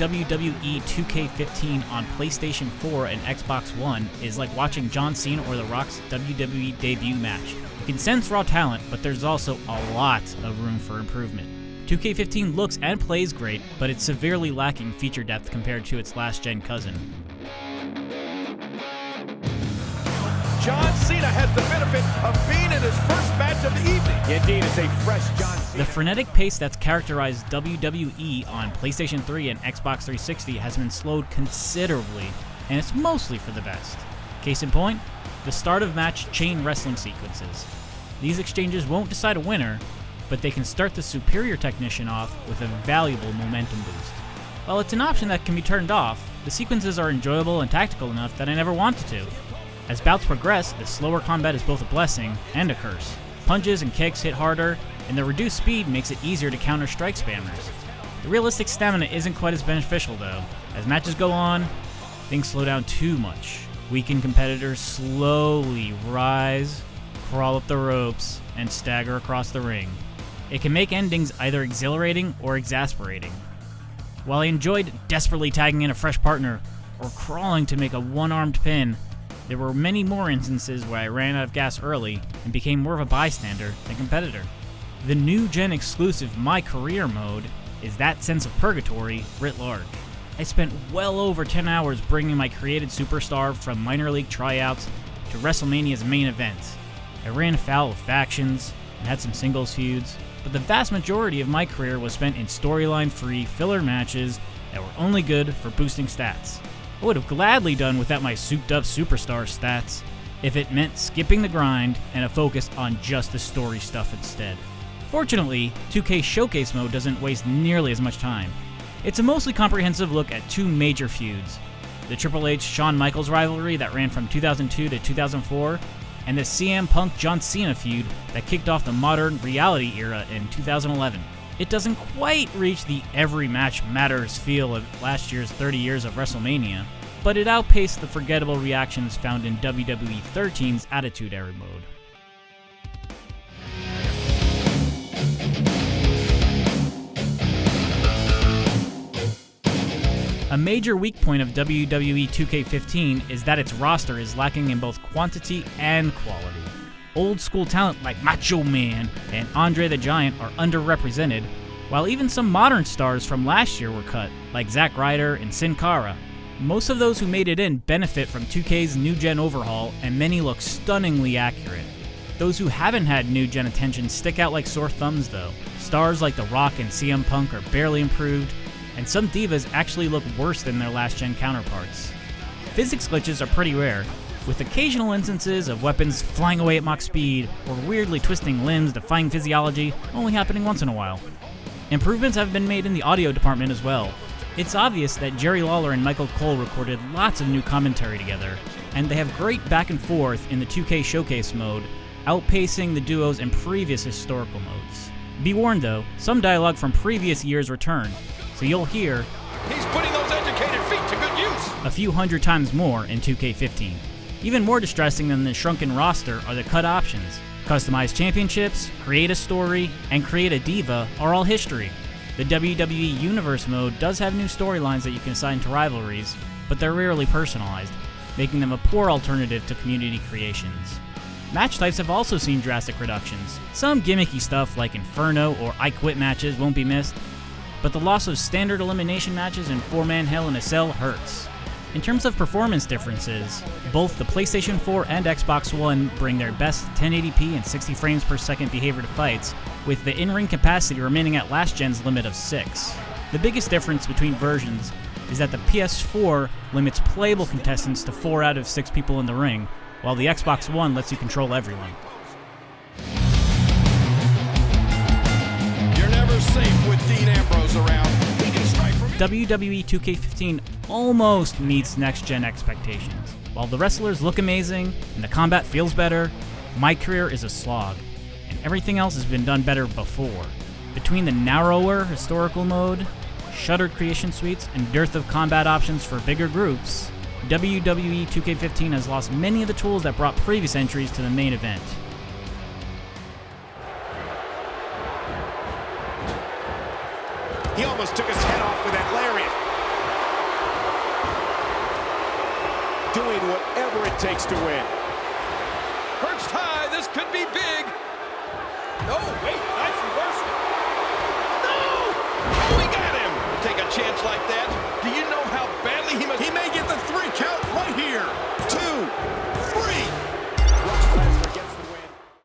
WWE 2K15 on PlayStation 4 and Xbox One is like watching John Cena or The Rock's WWE debut match. You can sense raw talent, but there's also a lot of room for improvement. 2K15 looks and plays great, but it's severely lacking feature depth compared to its last-gen cousin. John Cena has the benefit of being in his first match of the evening. Indeed, it's a fresh John Cena. The frenetic pace that's characterized WWE on PlayStation 3 and Xbox 360 has been slowed considerably, and it's mostly for the best. Case in point, the start of match chain wrestling sequences. These exchanges won't decide a winner, but they can start the superior technician off with a valuable momentum boost. While it's an option that can be turned off, the sequences are enjoyable and tactical enough that I never wanted to. As bouts progress, the slower combat is both a blessing and a curse. Punches and kicks hit harder, and the reduced speed makes it easier to counter strike spammers. The realistic stamina isn't quite as beneficial though. As matches go on, things slow down too much. Weakened competitors slowly rise, crawl up the ropes, and stagger across the ring. It can make endings either exhilarating or exasperating. While I enjoyed desperately tagging in a fresh partner or crawling to make a one-armed pin, there were many more instances where I ran out of gas early and became more of a bystander than competitor. The new gen exclusive My Career mode is that sense of purgatory writ large. I spent well over 10 hours bringing my created superstar from minor league tryouts to WrestleMania's main event. I ran afoul of factions and had some singles feuds, but the vast majority of my career was spent in storyline-free filler matches that were only good for boosting stats. I would have gladly done without my souped-up superstar stats if it meant skipping the grind and a focus on just the story stuff instead. Fortunately, 2K Showcase Mode doesn't waste nearly as much time. It's a mostly comprehensive look at two major feuds, the Triple H-Shawn Michaels rivalry that ran from 2002 to 2004, and the CM Punk-John Cena feud that kicked off the modern reality era in 2011. It doesn't quite reach the every match matters feel of last year's 30 years of WrestleMania, but it outpaced the forgettable reactions found in WWE 13's Attitude Era mode. A major weak point of WWE 2K15 is that its roster is lacking in both quantity and quality. Old school talent like Macho Man and Andre the Giant are underrepresented, while even some modern stars from last year were cut, like Zack Ryder and Sin Cara. Most of those who made it in benefit from 2K's new-gen overhaul, and many look stunningly accurate. Those who haven't had new-gen attention stick out like sore thumbs though. Stars like The Rock and CM Punk are barely improved, and some divas actually look worse than their last-gen counterparts. Physics glitches are pretty rare, with occasional instances of weapons flying away at Mach speed or weirdly twisting limbs defying physiology only happening once in a while. Improvements have been made in the audio department as well. It's obvious that Jerry Lawler and Michael Cole recorded lots of new commentary together, and they have great back and forth in the 2K Showcase mode, outpacing the duos in previous historical modes. Be warned though, some dialogue from previous years return, so you'll hear, He's putting those educated feet to good use. a few hundred times more in 2K15. Even more distressing than the shrunken roster are the cut options. Customize championships, create a story, and create a diva are all history. The WWE Universe mode does have new storylines that you can assign to rivalries, but they're rarely personalized, making them a poor alternative to community creations. Match types have also seen drastic reductions. Some gimmicky stuff like Inferno or I Quit matches won't be missed, but the loss of standard elimination matches and 4-man Hell in a Cell hurts. In terms of performance differences, both the PlayStation 4 and Xbox One bring their best 1080p and 60 frames per second behavior to fights, with the in-ring capacity remaining at last gen's limit of 6. The biggest difference between versions is that the PS4 limits playable contestants to 4 out of 6 people in the ring, while the Xbox One lets you control everyone. You're never safe with Dean Ambrose around. He can strike from WWE 2K15 almost meets next-gen expectations. While the wrestlers look amazing and the combat feels better, My Career is a slog, and everything else has been done better before. Between the narrower historical mode, shuttered creation suites, and dearth of combat options for bigger groups, WWE 2K15 has lost many of the tools that brought previous entries to the main event. He almost took his head off with that lariat. doing whatever it takes to win. Perched high, this could be big. No, wait, nice reversal. No! Oh, we got him. Take a chance like that.